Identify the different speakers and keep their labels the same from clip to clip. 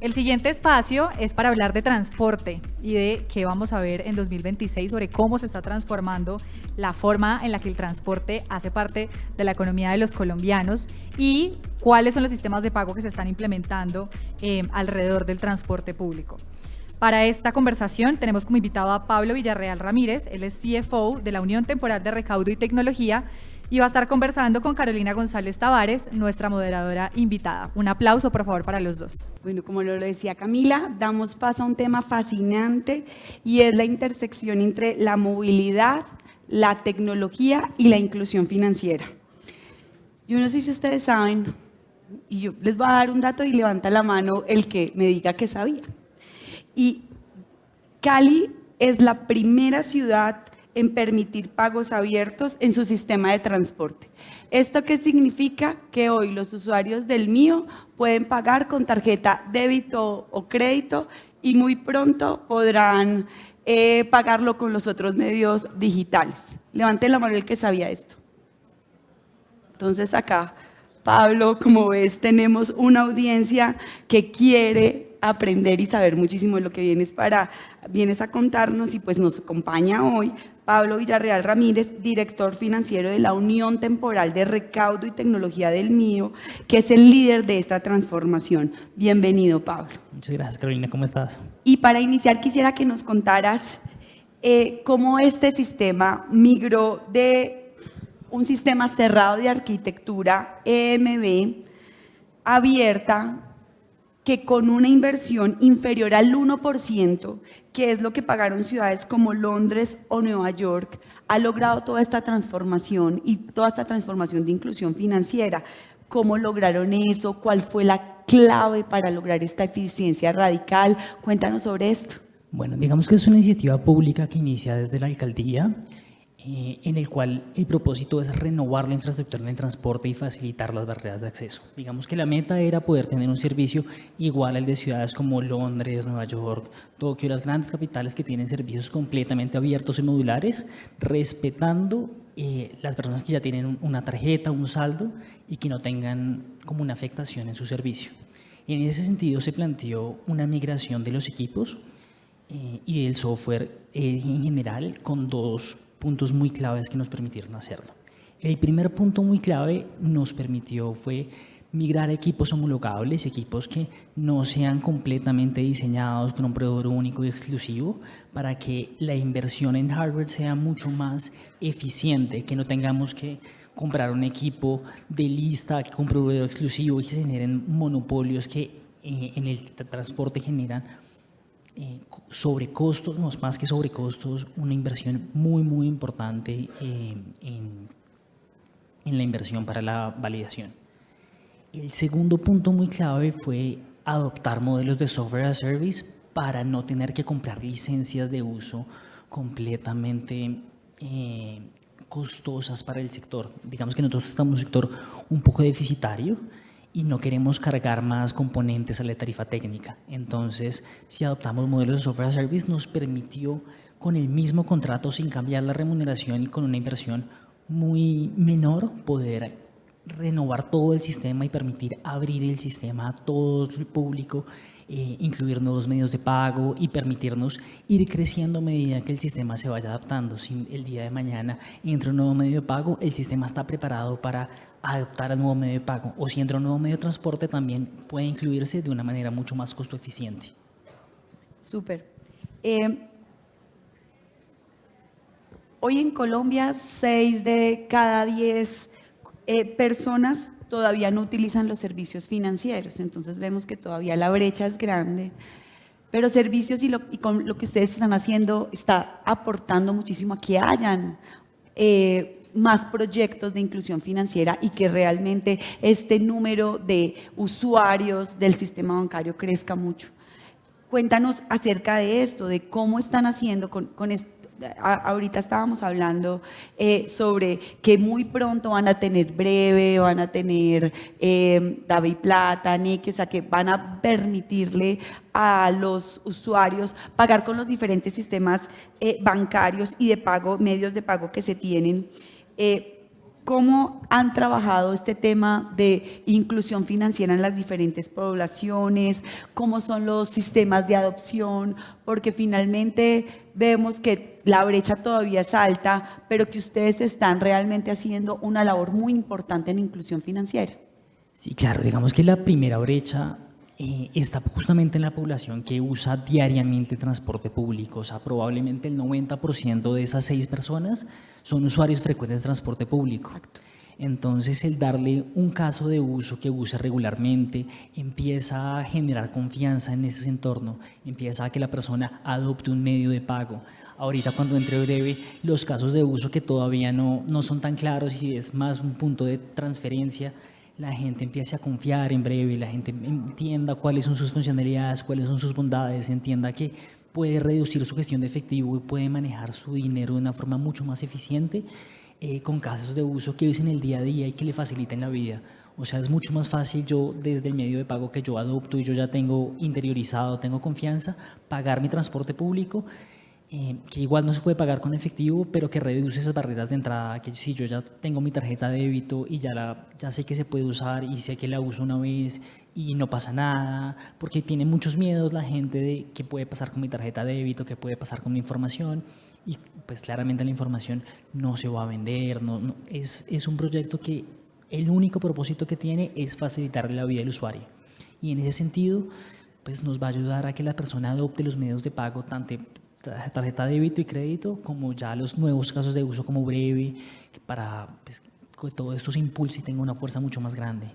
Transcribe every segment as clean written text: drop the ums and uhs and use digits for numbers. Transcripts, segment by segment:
Speaker 1: El siguiente espacio es para hablar de transporte y de qué vamos a ver en 2026 sobre cómo se está transformando la forma en la que el transporte hace parte de la economía de los colombianos y cuáles son los sistemas de pago que se están implementando alrededor del transporte público. Para esta conversación tenemos como invitado a Pablo Villarreal Ramírez, él es CFO de la Unión Temporal de Recaudo y Tecnología, y va a estar conversando con Carolina González Tavares, nuestra moderadora invitada. Un aplauso, por favor, para los dos.
Speaker 2: Bueno, como lo decía Camila, damos paso a un tema fascinante y es la intersección entre la movilidad, la tecnología y la inclusión financiera. Yo no sé si ustedes saben, y yo les voy a dar un dato y levanta la mano el que me diga que sabía. Y Cali es la primera ciudad en permitir pagos abiertos en su sistema de transporte. ¿Esto qué significa? Que hoy los usuarios del mío pueden pagar con tarjeta débito o crédito y muy pronto podrán pagarlo con los otros medios digitales. Levanten la mano el que sabía esto. Entonces acá, Pablo, como ves, tenemos una audiencia que quiere aprender y saber muchísimo de lo que vienes a contarnos, y pues nos acompaña hoy Pablo Villarreal Ramírez, director financiero de la Unión Temporal de Recaudo y Tecnología del MIO, que es el líder de esta transformación. Bienvenido, Pablo.
Speaker 3: Muchas gracias, Carolina. ¿Cómo estás?
Speaker 2: Y para iniciar quisiera que nos contaras cómo este sistema migró de un sistema cerrado de arquitectura EMB abierta, que con una inversión inferior al 1%, que es lo que pagaron ciudades como Londres o Nueva York, ha logrado toda esta transformación y toda esta transformación de inclusión financiera. ¿Cómo lograron eso? ¿Cuál fue la clave para lograr esta eficiencia radical? Cuéntanos sobre esto.
Speaker 3: Bueno, digamos que es una iniciativa pública que inicia desde la alcaldía, en el cual el propósito es renovar la infraestructura en el transporte y facilitar las barreras de acceso. Digamos que la meta era poder tener un servicio igual al de ciudades como Londres, Nueva York, Tokio, las grandes capitales que tienen servicios completamente abiertos y modulares, respetando las personas que ya tienen una tarjeta, un saldo y que no tengan como una afectación en su servicio. En ese sentido se planteó una migración de los equipos y del software en general con dos puntos muy claves que nos permitieron hacerlo. El primer punto muy clave nos permitió fue migrar equipos homologables, equipos que no sean completamente diseñados con un proveedor único y exclusivo, para que la inversión en hardware sea mucho más eficiente, que no tengamos que comprar un equipo de lista con proveedor exclusivo y que se generen monopolios que en el transporte generan sobrecostos, no más que sobrecostos, una inversión muy importante en la inversión para la validación. El segundo punto muy clave fue adoptar modelos de software as a service para no tener que comprar licencias de uso completamente costosas para el sector. Digamos que nosotros estamos en un sector un poco deficitario y no queremos cargar más componentes a la tarifa técnica. Entonces, si adoptamos modelos de software as a service, nos permitió con el mismo contrato, sin cambiar la remuneración y con una inversión muy menor, poder renovar todo el sistema y permitir abrir el sistema a todo el público, incluir nuevos medios de pago y permitirnos ir creciendo a medida que el sistema se vaya adaptando. Si el día de mañana entra un nuevo medio de pago, el sistema está preparado para adaptar al nuevo medio de pago, o si entra un nuevo medio de transporte también puede incluirse de una manera mucho más costo eficiente.
Speaker 2: Súper. Hoy en Colombia 6 de cada 10 personas todavía no utilizan los servicios financieros, entonces vemos que todavía la brecha es grande, pero servicios y con lo que ustedes están haciendo está aportando muchísimo a que hayan más proyectos de inclusión financiera y que realmente este número de usuarios del sistema bancario crezca mucho. Cuéntanos acerca de esto, de cómo están haciendo ahorita estábamos hablando sobre que muy pronto van a tener Breve, van a tener DaviPlata, Nequi, o sea que van a permitirle a los usuarios pagar con los diferentes sistemas bancarios y de pago, medios de pago que se tienen. ¿Cómo han trabajado este tema de inclusión financiera en las diferentes poblaciones? ¿Cómo son los sistemas de adopción? Porque finalmente vemos que la brecha todavía es alta, pero que ustedes están realmente haciendo una labor muy importante en inclusión financiera.
Speaker 3: Sí, claro, digamos que la primera brecha está justamente en la población que usa diariamente transporte público. O sea, probablemente el 90% de esas 6 personas son usuarios frecuentes de transporte público.
Speaker 2: Exacto.
Speaker 3: Entonces, el darle un caso de uso que use regularmente empieza a generar confianza en ese entorno, empieza a que la persona adopte un medio de pago. Ahorita cuando entre Breve, los casos de uso que todavía no son tan claros y es más un punto de transferencia, la gente empiece a confiar en Breve, la gente entienda cuáles son sus funcionalidades, cuáles son sus bondades, entienda que puede reducir su gestión de efectivo y puede manejar su dinero de una forma mucho más eficiente con casos de uso que usen el día a día y que le faciliten la vida. O sea, es mucho más fácil yo desde el medio de pago que yo adopto y yo ya tengo interiorizado, tengo confianza, pagar mi transporte público, que igual no se puede pagar con efectivo, pero que reduce esas barreras de entrada, que si yo ya tengo mi tarjeta de débito y ya sé que se puede usar y sé que la uso una vez y no pasa nada, porque tiene muchos miedos la gente de qué puede pasar con mi tarjeta de débito, qué puede pasar con mi información, y pues claramente la información no se va a vender, es un proyecto que el único propósito que tiene es facilitarle la vida al usuario, y en ese sentido pues nos va a ayudar a que la persona adopte los medios de pago, tanto tarjeta de débito y crédito, como ya los nuevos casos de uso como Breve, para pues, que todo esto se impulse y tenga una fuerza mucho más grande.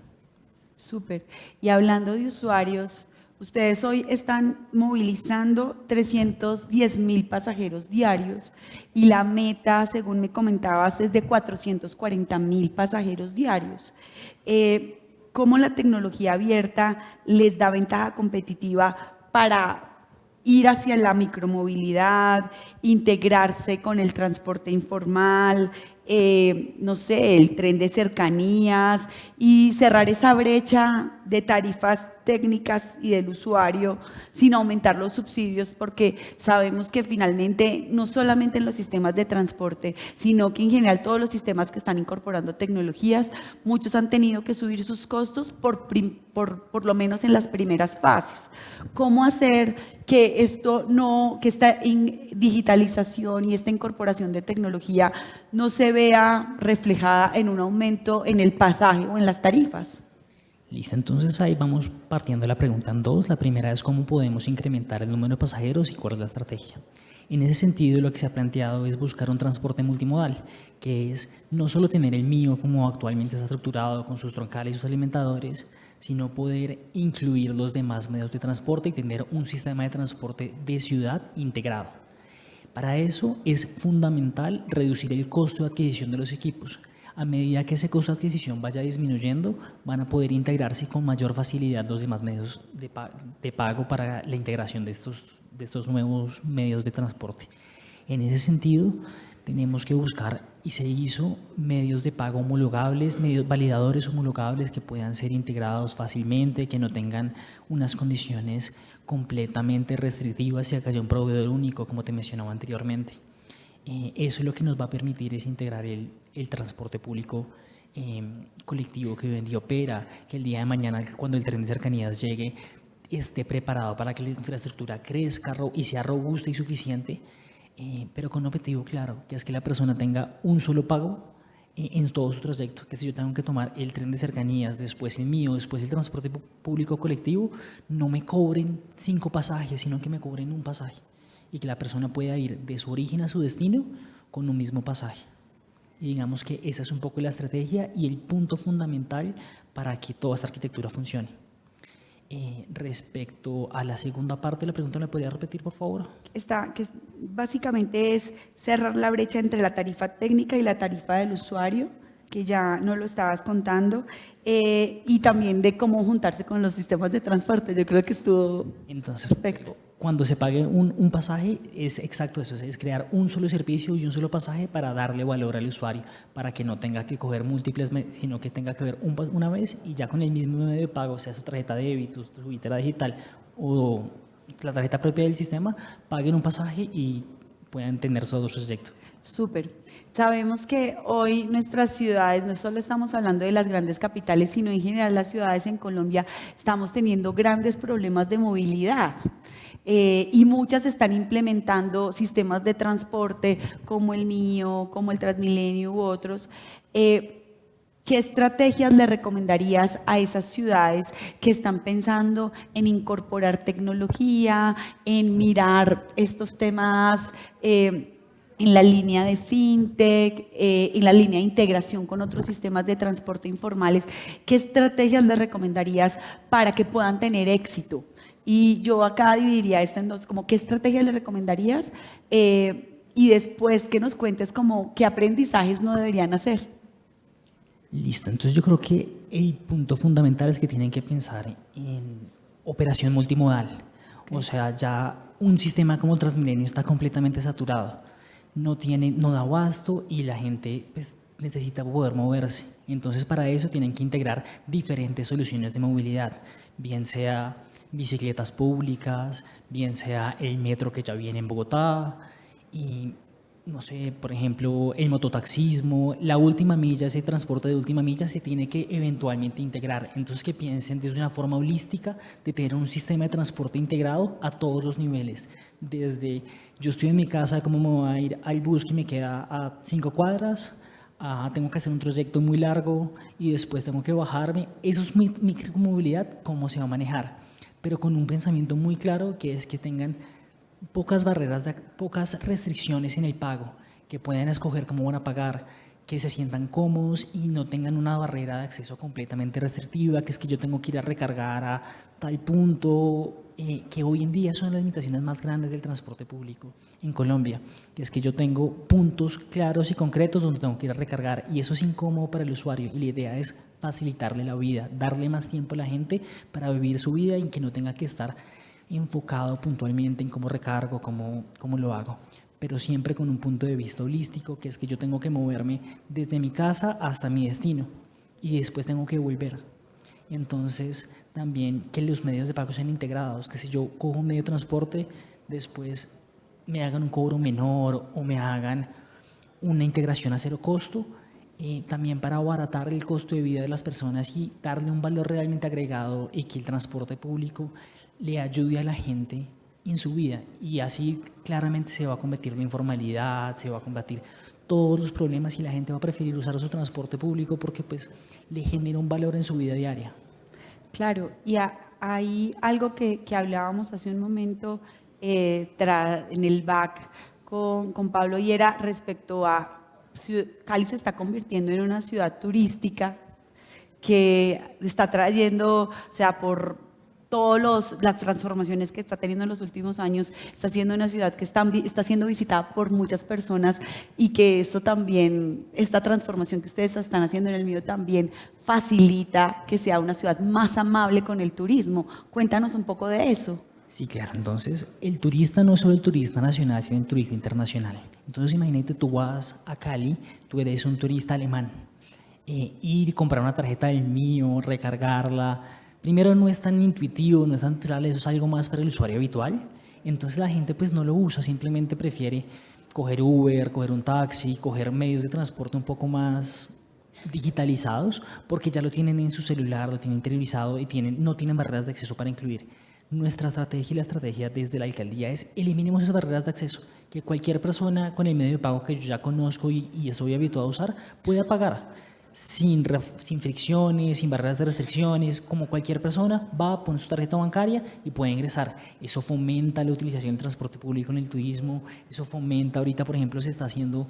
Speaker 2: Súper. Y hablando de usuarios, ustedes hoy están movilizando 310,000 pasajeros diarios y la meta, según me comentabas, es de 440,000 pasajeros diarios. ¿Cómo la tecnología abierta les da ventaja competitiva para ir hacia la micromovilidad, integrarse con el transporte informal, no sé, el tren de cercanías y cerrar esa brecha de tarifas técnicas y del usuario sin aumentar los subsidios? Porque sabemos que finalmente no solamente en los sistemas de transporte, sino que en general todos los sistemas que están incorporando tecnologías, muchos han tenido que subir sus costos por lo menos en las primeras fases. ¿Cómo hacer que esta digitalización y esta incorporación de tecnología no se vea reflejada en un aumento en el pasaje o en las tarifas?
Speaker 3: Listo, entonces ahí vamos partiendo de la pregunta en dos. La primera es cómo podemos incrementar el número de pasajeros y cuál es la estrategia. En ese sentido, lo que se ha planteado es buscar un transporte multimodal, que es no solo tener el mío como actualmente está estructurado con sus troncales y sus alimentadores, sino poder incluir los demás medios de transporte y tener un sistema de transporte de ciudad integrado. Para eso es fundamental reducir el costo de adquisición de los equipos. A medida que ese costo de adquisición vaya disminuyendo, van a poder integrarse con mayor facilidad los demás medios de pago para la integración de estos nuevos medios de transporte. En ese sentido, tenemos que buscar, y se hizo, medios de pago homologables, medios validadores homologables que puedan ser integrados fácilmente, que no tengan unas condiciones completamente restrictivas si acá hay un proveedor único, como te mencionaba anteriormente. Eso es lo que nos va a permitir es integrar el transporte público colectivo que hoy en día opera, que el día de mañana, cuando el tren de cercanías llegue, esté preparado para que la infraestructura crezca y sea robusta y suficiente, pero con un objetivo claro, que es que la persona tenga un solo pago en todo su trayecto, que si yo tengo que tomar el tren de cercanías, después el mío, después el transporte público colectivo, no me cobren 5 pasajes, sino que me cobren un pasaje, y que la persona pueda ir de su origen a su destino con un mismo pasaje. Y digamos que esa es un poco la estrategia y el punto fundamental para que toda esta arquitectura funcione. Respecto a la segunda parte de la pregunta, ¿me podría repetir, por favor?
Speaker 2: Que básicamente es cerrar la brecha entre la tarifa técnica y la tarifa del usuario, que ya no lo estabas contando, y también de cómo juntarse con los sistemas de transporte. Yo creo que estuvo
Speaker 3: Entonces,
Speaker 2: perfecto.
Speaker 3: cuando se pague un pasaje es exacto eso, es crear un solo servicio y un solo pasaje para darle valor al usuario, para que no tenga que coger múltiples, sino que tenga que ver una vez y ya con el mismo medio de pago, sea su tarjeta de débito, su billetera digital o la tarjeta propia del sistema, paguen un pasaje y puedan tener todo su trayecto.
Speaker 2: Súper. Sabemos que hoy nuestras ciudades, no solo estamos hablando de las grandes capitales, sino en general las ciudades en Colombia, estamos teniendo grandes problemas de movilidad. Y muchas están implementando sistemas de transporte como el mío, como el Transmilenio u otros. ¿Qué estrategias le recomendarías a esas ciudades que están pensando en incorporar tecnología, en mirar estos temas en la línea de fintech, en la línea de integración con otros sistemas de transporte informales? ¿Qué estrategias le recomendarías para que puedan tener éxito? Y yo acá dividiría esto en dos, como qué estrategias le recomendarías y después que nos cuentes como qué aprendizajes no deberían hacer.
Speaker 3: Listo, entonces yo creo que el punto fundamental es que tienen que pensar en operación multimodal. Okay. O sea, ya un sistema como Transmilenio está completamente saturado, no da abasto y la gente pues, necesita poder moverse. Entonces para eso tienen que integrar diferentes soluciones de movilidad, bien sea bicicletas públicas, bien sea el metro que ya viene en Bogotá y no sé, por ejemplo, el mototaxismo, la última milla, ese transporte de última milla se tiene que eventualmente integrar. Entonces que piensen desde una forma holística de tener un sistema de transporte integrado a todos los niveles. Desde yo estoy en mi casa, ¿cómo me voy a ir al bus que me queda a 5 cuadras? Tengo que hacer un trayecto muy largo y después tengo que bajarme. Eso es micromovilidad, ¿cómo se va a manejar? Pero con un pensamiento muy claro que es que tengan pocas barreras, pocas restricciones en el pago, que puedan escoger cómo van a pagar, que se sientan cómodos y no tengan una barrera de acceso completamente restrictiva, que es que yo tengo que ir a recargar a tal punto, que hoy en día son las limitaciones más grandes del transporte público en Colombia, que es que yo tengo puntos claros y concretos donde tengo que ir a recargar y eso es incómodo para el usuario y la idea es facilitarle la vida, darle más tiempo a la gente para vivir su vida y que no tenga que estar enfocado puntualmente en cómo recargo, cómo lo hago, pero siempre con un punto de vista holístico, que es que yo tengo que moverme desde mi casa hasta mi destino y después tengo que volver. Entonces, también que los medios de pago sean integrados, que si yo cojo un medio de transporte, después me hagan un cobro menor o me hagan una integración a cero costo, también para abaratar el costo de vida de las personas y darle un valor realmente agregado y que el transporte público le ayude a la gente en su vida y así claramente se va a combatir la informalidad, se va a combatir todos los problemas y la gente va a preferir usar su transporte público porque pues le genera un valor en su vida diaria.
Speaker 2: Claro, y hay algo que hablábamos hace un momento en el back con Pablo y era respecto a Cali se está convirtiendo en una ciudad turística que está trayendo, o sea, por todas las transformaciones que está teniendo en los últimos años, está siendo una ciudad que está siendo visitada por muchas personas y que esto también, esta transformación que ustedes están haciendo en el mío también facilita que sea una ciudad más amable con el turismo. Cuéntanos un poco de eso.
Speaker 3: Sí, claro. Entonces, el turista no es solo el turista nacional, sino el turista internacional. Entonces, imagínate, tú vas a Cali, tú eres un turista alemán, ir y comprar una tarjeta del mío, recargarla. Primero, no es tan intuitivo, no es tan natural, eso es algo más para el usuario habitual. Entonces, la gente pues no lo usa, simplemente prefiere coger Uber, coger un taxi, coger medios de transporte un poco más digitalizados, porque ya lo tienen en su celular, lo tienen interiorizado y no tienen barreras de acceso para incluir. Nuestra estrategia y la estrategia desde la alcaldía es eliminemos esas barreras de acceso, que cualquier persona con el medio de pago que yo ya conozco y estoy habituado a usar pueda pagar sin fricciones, sin barreras de restricciones, como cualquier persona va, pone su tarjeta bancaria y puede ingresar. Eso fomenta la utilización del transporte público en el turismo, eso fomenta, ahorita por ejemplo se está haciendo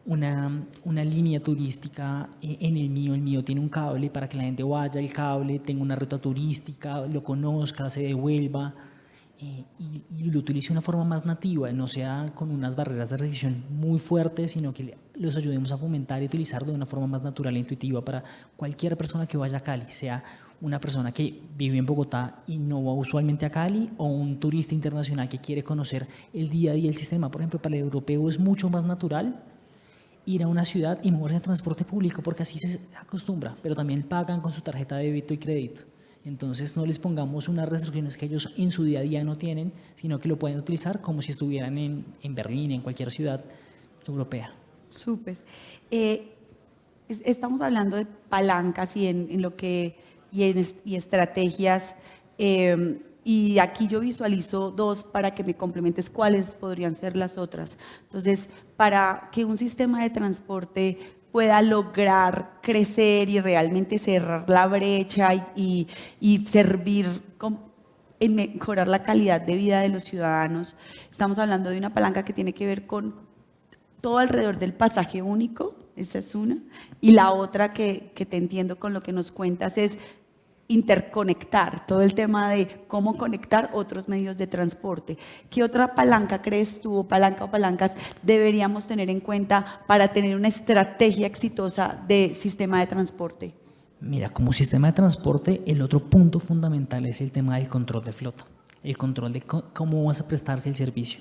Speaker 3: una línea turística en el mío tiene un cable para que la gente vaya al cable, tenga una ruta turística, lo conozca, se devuelva y lo utilice de una forma más nativa, no sea con unas barreras de restricción muy fuertes, sino que los ayudemos a fomentar y utilizarlo de una forma más natural e intuitiva para cualquier persona que vaya a Cali, sea una persona que vive en Bogotá y no va usualmente a Cali, o un turista internacional que quiere conocer el día a día del sistema. Por ejemplo, para el europeo es mucho más natural ir a una ciudad y moverse en transporte público porque así se acostumbra, pero también pagan con su tarjeta de débito y crédito. Entonces no les pongamos unas restricciones que ellos en su día a día no tienen, sino que lo pueden utilizar como si estuvieran en Berlín, en cualquier ciudad europea.
Speaker 2: Súper. Estamos hablando de palancas y en lo que y estrategias, y aquí yo visualizo dos para que me complementes cuáles podrían ser las otras. Entonces, para que un sistema de transporte pueda lograr crecer y realmente cerrar la brecha y servir en mejorar la calidad de vida de los ciudadanos, estamos hablando de una palanca que tiene que ver con todo alrededor del pasaje único. Esta es una, y la otra que te entiendo con lo que nos cuentas es interconectar, todo el tema de cómo conectar otros medios de transporte. ¿Qué otra palanca crees tú, o palancas deberíamos tener en cuenta para tener una estrategia exitosa de sistema de transporte?
Speaker 3: Mira, como sistema de transporte, el otro punto fundamental es el tema del control de flota, el control de cómo vas a prestarse el servicio.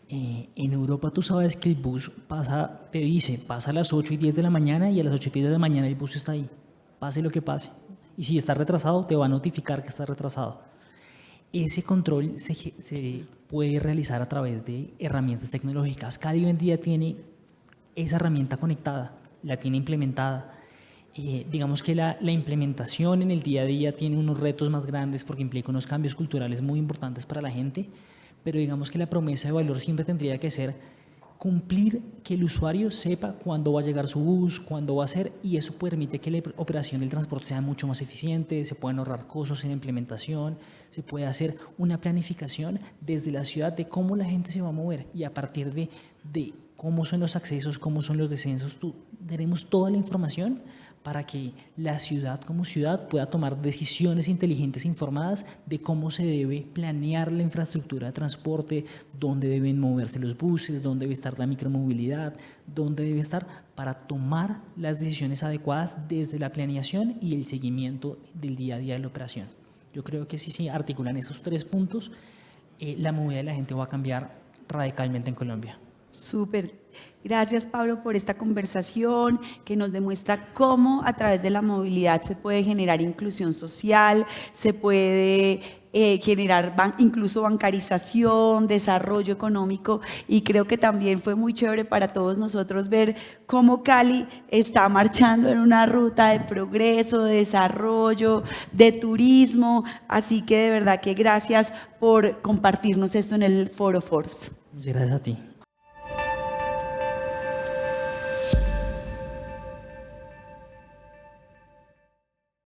Speaker 3: En Europa tú sabes que el bus pasa a las 8 y 10 de la mañana y a las 8 y 10 de la mañana el bus está ahí, pase lo que pase. Y si está retrasado, te va a notificar que está retrasado. Ese control se puede realizar a través de herramientas tecnológicas. Cali hoy en día tiene esa herramienta conectada, la tiene implementada. Digamos que la implementación en el día a día tiene unos retos más grandes porque implica unos cambios culturales muy importantes para la gente, pero digamos que la promesa de valor siempre tendría que ser cumplir que el usuario sepa cuándo va a llegar su bus, cuándo va a ser, y eso permite que la operación del transporte sea mucho más eficiente, se pueden ahorrar costos en la implementación, se puede hacer una planificación desde la ciudad de cómo la gente se va a mover, y a partir de cómo son los accesos, cómo son los descensos, tenemos toda la información para que la ciudad como ciudad pueda tomar decisiones inteligentes e informadas de cómo se debe planear la infraestructura de transporte, dónde deben moverse los buses, dónde debe estar la micromovilidad, dónde debe estar, para tomar las decisiones adecuadas desde la planeación y el seguimiento del día a día de la operación. Yo creo que si se articulan esos tres puntos, la movilidad de la gente va a cambiar radicalmente en Colombia.
Speaker 2: Súper. Gracias, Pablo, por esta conversación que nos demuestra cómo a través de la movilidad se puede generar inclusión social, se puede generar incluso bancarización, desarrollo económico, y creo que también fue muy chévere para todos nosotros ver cómo Cali está marchando en una ruta de progreso, de desarrollo, de turismo. Así que de verdad que gracias por compartirnos esto en el Foro Forbes.
Speaker 3: Muchas gracias a ti.